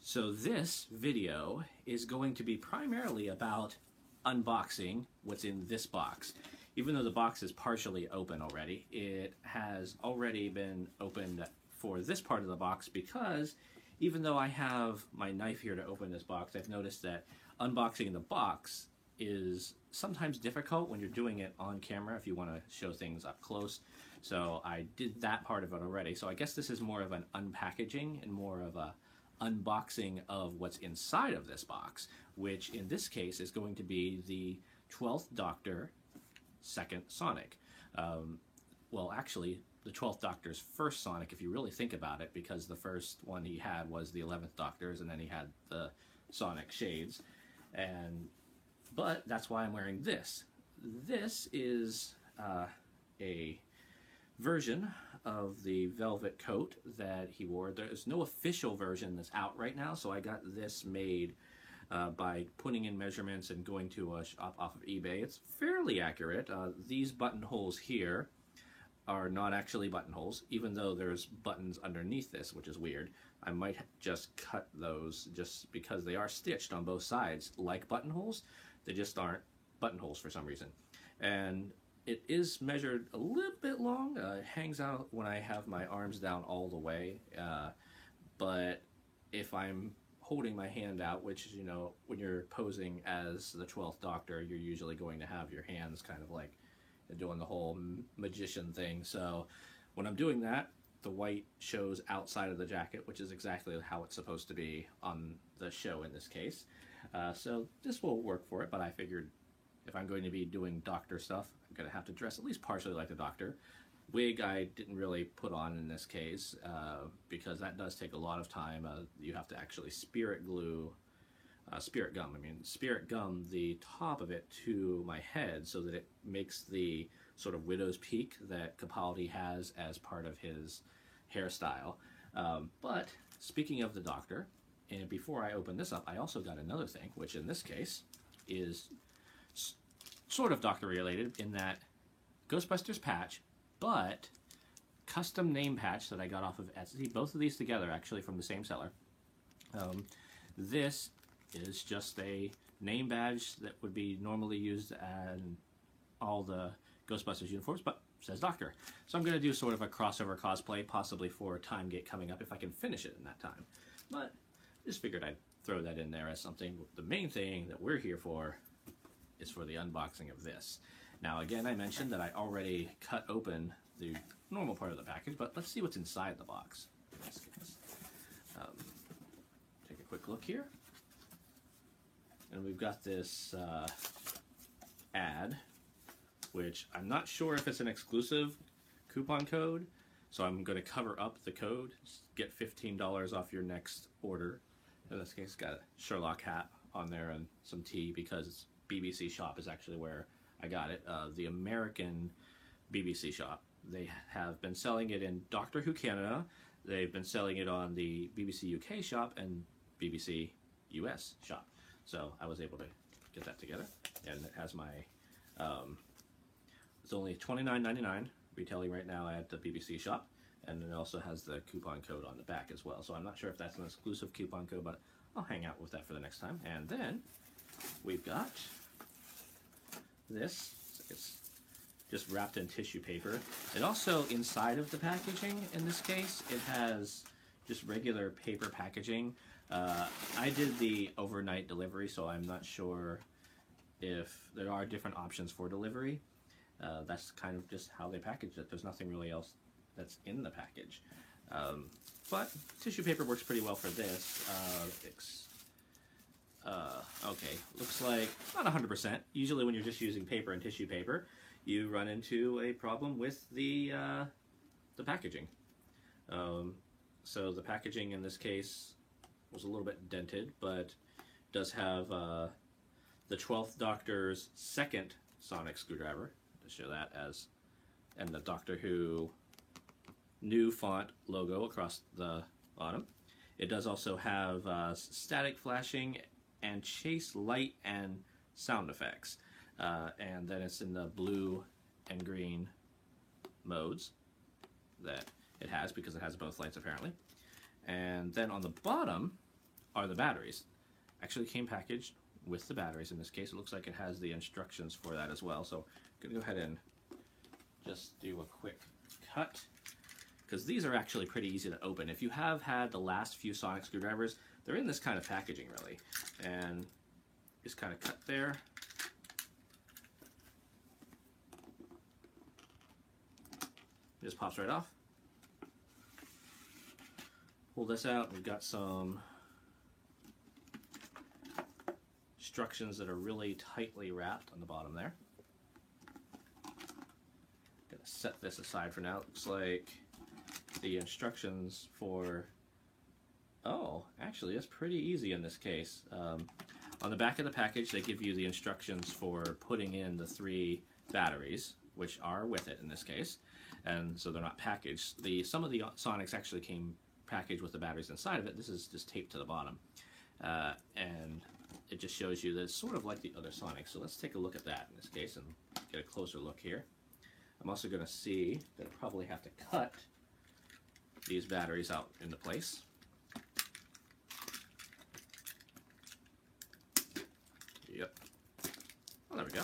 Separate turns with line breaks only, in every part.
So this video is going to be primarily about unboxing what's in this box. Even though the box is partially open already, it has already been opened for this part of the box because even though I have my knife here to open this box, I've noticed that unboxing the box is sometimes difficult when you're doing it on camera if you want to show things up close. So I did that part of it already. So I guess this is more of an unpackaging and more of a unboxing of what's inside of this box, which in this case is going to be the 12th Doctor second Sonic. Well, actually, the 12th Doctor's first Sonic, if you really think about it, because the first one he had was the 11th Doctor's, and then he had the Sonic Shades. But that's why I'm wearing this. This is a version of the velvet coat that he wore. There's no official version that's out right now, so I got this made by putting in measurements and going to a shop off of eBay. It's fairly accurate. These buttonholes here are not actually buttonholes, even though there's buttons underneath this, which is weird. I might just cut those just because they are stitched on both sides like buttonholes. They just aren't buttonholes for some reason. And it is measured a little bit long. It hangs out when I have my arms down all the way. But if I'm holding my hand out, which, you know, when you're posing as the 12th Doctor, you're usually going to have your hands kind of like doing the whole magician thing. So when I'm doing that, the white shows outside of the jacket, which is exactly how it's supposed to be on the show in this case. So this will work for it, but I figured if I'm going to be doing Doctor stuff, I'm going to have to dress at least partially like the Doctor. Wig I didn't really put on in this case because that does take a lot of time. You have to actually spirit gum the top of it to my head so that it makes the sort of widow's peak that Capaldi has as part of his hairstyle. But speaking of the Doctor, and before I open this up, I also got another thing, which in this case is sort of Doctor related in that Ghostbusters patch, but custom name patch that I got off of Etsy. Both of these together actually from the same seller. This is just a name badge that would be normally used in all the Ghostbusters uniforms, but says Doctor. So I'm going to do sort of a crossover cosplay, possibly for Timegate coming up if I can finish it in that time. But just figured I'd throw that in there as something. The main thing that we're here for is for the unboxing of this. Now again, I mentioned that I already cut open the normal part of the package, but let's see what's inside the box. Take a quick look here. And we've got this ad, which I'm not sure if it's an exclusive coupon code, so I'm going to cover up the code. Get $15 off your next order. In this case, got a Sherlock hat on there and some tea because BBC Shop is actually where I got it. The American BBC Shop. They have been selling it in Doctor Who Canada. They've been selling it on the BBC UK shop and BBC US shop. So I was able to get that together, and it has my, it's only $29.99 retailing right now at the BBC shop, and it also has the coupon code on the back as well. So I'm not sure if that's an exclusive coupon code, but I'll hang out with that for the next time. And then we've got this. It's just wrapped in tissue paper. And also inside of the packaging, in this case, it has just regular paper packaging. I did the overnight delivery, so I'm not sure if there are different options for delivery. That's kind of just how they package it. There's nothing really else that's in the package. But tissue paper works pretty well for this. Okay, looks like not 100%. Usually when you're just using paper and tissue paper, you run into a problem with the packaging. So the packaging in this case was a little bit dented, but does have the 12th Doctor's second sonic screwdriver to show that as, and the Doctor Who new font logo across the bottom. It does also have static flashing and chase light and sound effects, and then it's in the blue and green modes that it has because it has both lights apparently. And then on the bottom are the batteries. Actually came packaged with the batteries in this case. It looks like it has the instructions for that as well. So I'm going to go ahead and just do a quick cut, because these are actually pretty easy to open. If you have had the last few sonic screwdrivers, they're in this kind of packaging really. And just kind of cut there. It just pops right off. Pull this out. We've got some instructions that are really tightly wrapped on the bottom there. Gonna set this aside for now. It looks like the instructions for, oh, actually it's pretty easy in this case. On the back of the package they give you the instructions for putting in the 3 batteries, which are with it in this case, and so they're not packaged. Some of the Sonics actually came packaged with the batteries inside of it. This is just taped to the bottom, and it just shows you that it's sort of like the other Sonics. So let's take a look at that in this case and get a closer look here. I'm also going to see that I probably have to cut these batteries out into place. Yep. Oh, there we go.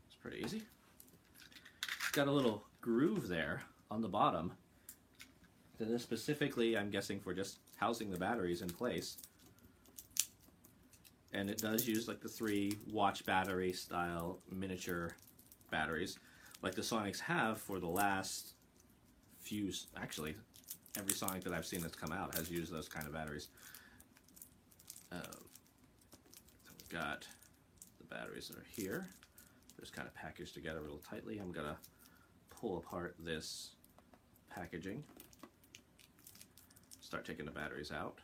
It's pretty easy. It's got a little groove there on the bottom. That is specifically, I'm guessing, for just housing the batteries in place. And it does use like the 3 watch battery style miniature batteries, like the Sonics have for the last few, actually every Sonic that I've seen that's come out has used those kind of batteries. So we've got the batteries that are here. They're just kind of packaged together real tightly. I'm gonna pull apart this packaging, start taking the batteries out.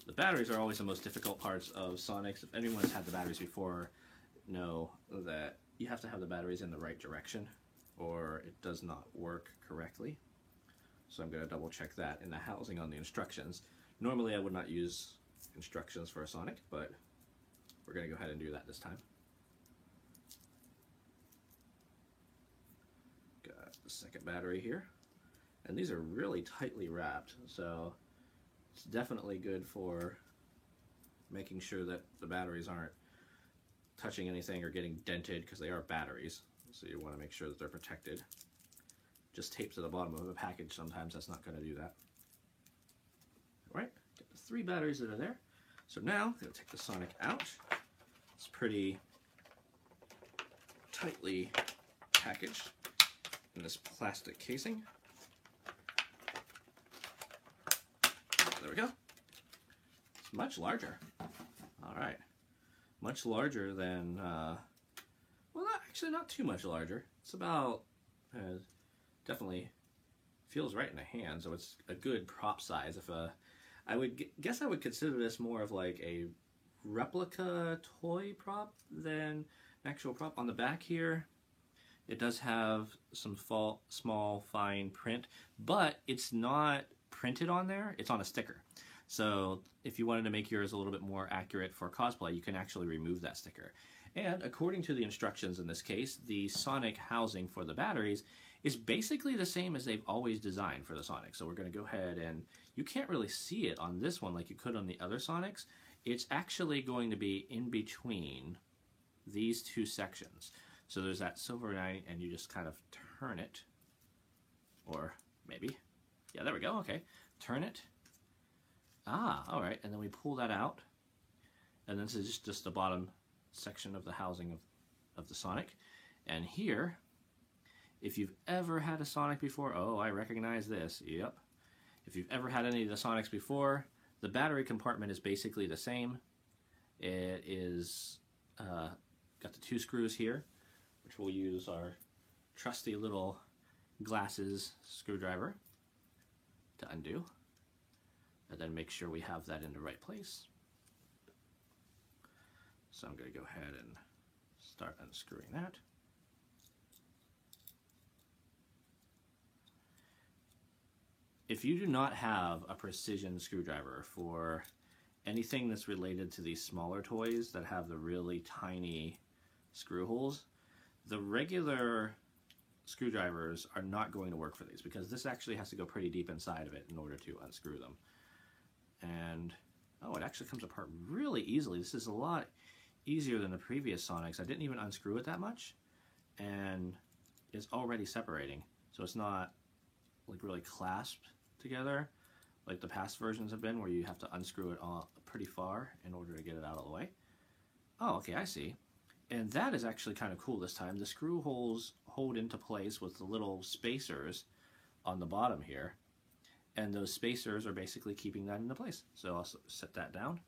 The batteries are always the most difficult parts of Sonics. If anyone's had the batteries before, know that you have to have the batteries in the right direction or it does not work correctly. So I'm going to double check that in the housing on the instructions. Normally I would not use instructions for a Sonic, but we're going to go ahead and do that this time. Got the second battery here. And these are really tightly wrapped, so it's definitely good for making sure that the batteries aren't touching anything or getting dented, because they are batteries, so you want to make sure that they're protected. Just tape to the bottom of a package, sometimes that's not going to do that. Alright, got the 3 batteries that are there. So now, I'm going to take the Sonic out. It's pretty tightly packaged in this plastic casing. There we go. It's much larger. Alright. Much larger than, well, actually not too much larger. It's about, definitely feels right in the hand, so it's a good prop size. If I would guess I would consider this more of like a replica toy prop than an actual prop. On the back here, it does have some small fine print, but it's not printed on there, it's on a sticker. So if you wanted to make yours a little bit more accurate for cosplay, you can actually remove that sticker. And according to the instructions in this case, the Sonic housing for the batteries is basically the same as they've always designed for the Sonic. So we're going to go ahead and, you can't really see it on this one like you could on the other Sonics. It's actually going to be in between these 2 sections. So there's that silver lining, and you just kind of turn it, or maybe, yeah, there we go, okay. Turn it. Ah, all right, and then we pull that out, and this is just the bottom section of the housing of the Sonic. And here, if you've ever had a Sonic before, oh, I recognize this, yep. If you've ever had any of the Sonics before, the battery compartment is basically the same. It is got the 2 screws here, which we'll use our trusty little glasses screwdriver to undo, and then make sure we have that in the right place. So I'm going to go ahead and start unscrewing that. If you do not have a precision screwdriver for anything that's related to these smaller toys that have the really tiny screw holes, the regular screwdrivers are not going to work for these, because this actually has to go pretty deep inside of it in order to unscrew them. and oh, it actually comes apart really easily. This is a lot easier than the previous Sonics. I didn't even unscrew it that much, and it's already separating. So it's not like really clasped together like the past versions have been, where you have to unscrew it all pretty far in order to get it out of the way. Oh, okay, I see. And that is actually kind of cool this time. The screw holes hold into place with the little spacers on the bottom here, and those spacers are basically keeping that into place. So I'll set that down,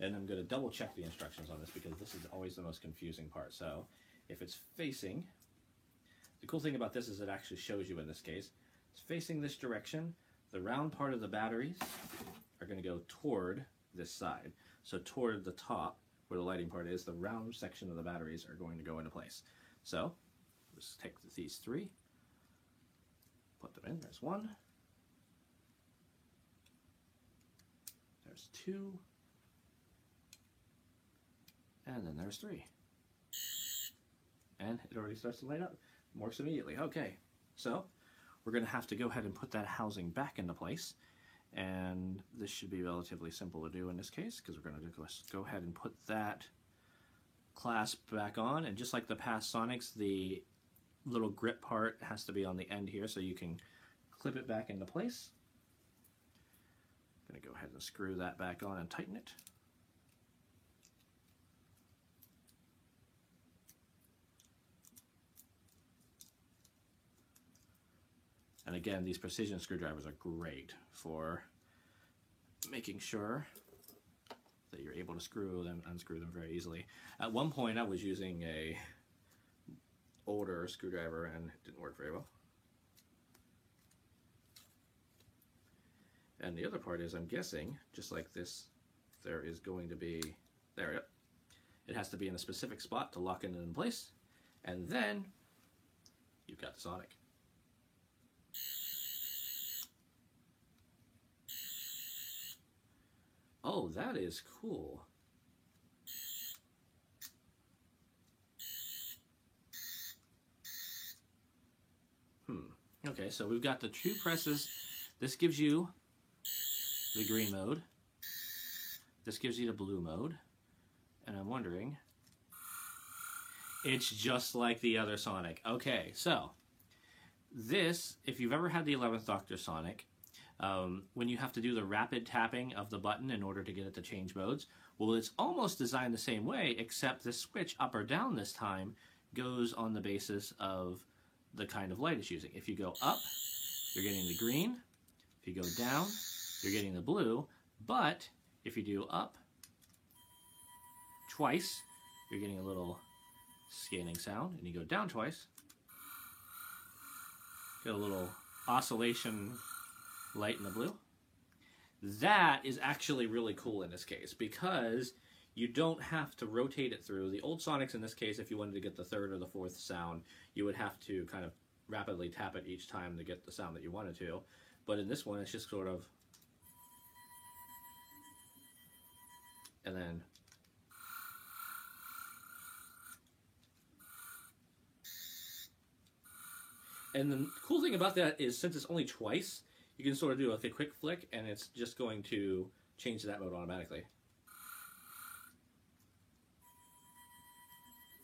and I'm going to double check the instructions on this because this is always the most confusing part. So if it's facing, the cool thing about this is it actually shows you in this case, it's facing this direction. The round part of the batteries are going to go toward this side. So toward the top, where the lighting part is, the round section of the batteries are going to go into place. So let's take these three, put them in. There's one, there's two, and then there's three. And it already starts to light up. Works immediately. Okay, so we're going to have to go ahead and put that housing back into place, and this should be relatively simple to do in this case because we're going to go ahead and put that clasp back on, and just like the past Sonics, the little grip part has to be on the end here so you can clip it back into place. I'm going to go ahead and screw that back on and tighten it. And again, these precision screwdrivers are great for making sure that you're able to screw them, unscrew them very easily. At one point, I was using a older screwdriver and it didn't work very well. And the other part is, I'm guessing, just like this, there is going to be, there we go. It has to be in a specific spot to lock it in place, and then you've got the Sonic. Oh, that is cool. Okay, so we've got the two presses. This gives you the green mode. This gives you the blue mode. And I'm wondering, it's just like the other Sonic. Okay, so this, if you've ever had the 11th Doctor Sonic, when you have to do the rapid tapping of the button in order to get it to change modes, well, it's almost designed the same way, except the switch up or down this time goes on the basis of the kind of light it's using. If you go up, you're getting the green. If you go down, you're getting the blue. But if you do up twice, you're getting a little scanning sound. And you go down twice, get a little oscillation light in the blue. That is actually really cool in this case because you don't have to rotate it through. The old Sonics in this case, if you wanted to get the third or the fourth sound, you would have to kind of rapidly tap it each time to get the sound that you wanted to. But in this one, it's just sort of, and then and the cool thing about that is, since it's only twice, you can sort of do like a quick flick and it's just going to change that mode automatically.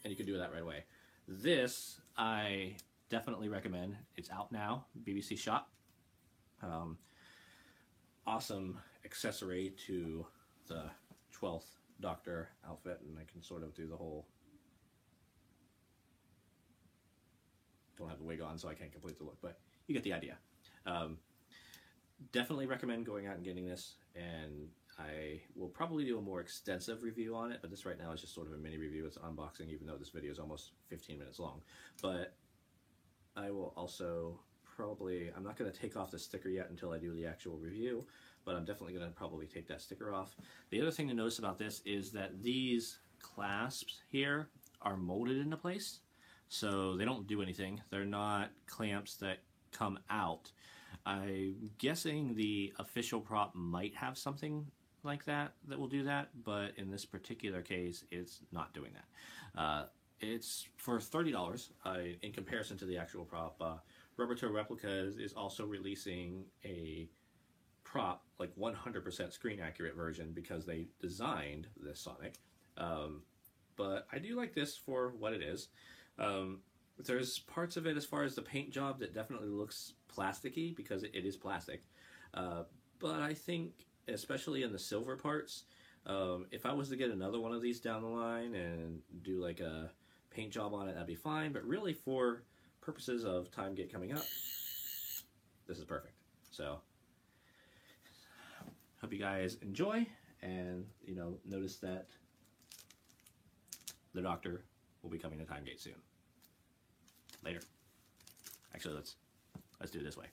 And you can do that right away. This, I definitely recommend. It's out now, BBC Shop. Awesome accessory to the 12th Doctor outfit, and I can sort of do the whole, don't have the wig on so I can't complete the look, but you get the idea. Definitely recommend going out and getting this, and I will probably do a more extensive review on it, but this right now is just sort of a mini review. It's an unboxing, even though this video is almost 15 minutes long. But I will also probably, I'm not going to take off the sticker yet until I do the actual review, but I'm definitely going to probably take that sticker off. The other thing to notice about this is that these clasps here are molded into place, so they don't do anything. They're not clamps that come out. I'm guessing the official prop might have something like that that will do that, but in this particular case, it's not doing that. It's for $30 in comparison to the actual prop. Rubber Toe Replicas is also releasing a prop, like 100% screen accurate version because they designed this Sonic. But I do like this for what it is. There's parts of it as far as the paint job that definitely looks plasticky because it is plastic. But I think, especially in the silver parts, if I was to get another one of these down the line and do like a paint job on it, that'd be fine. But really, for purposes of Timegate coming up, this is perfect. So, hope you guys enjoy, and notice that the Doctor will be coming to Timegate soon. Later. Actually, let's do it this way.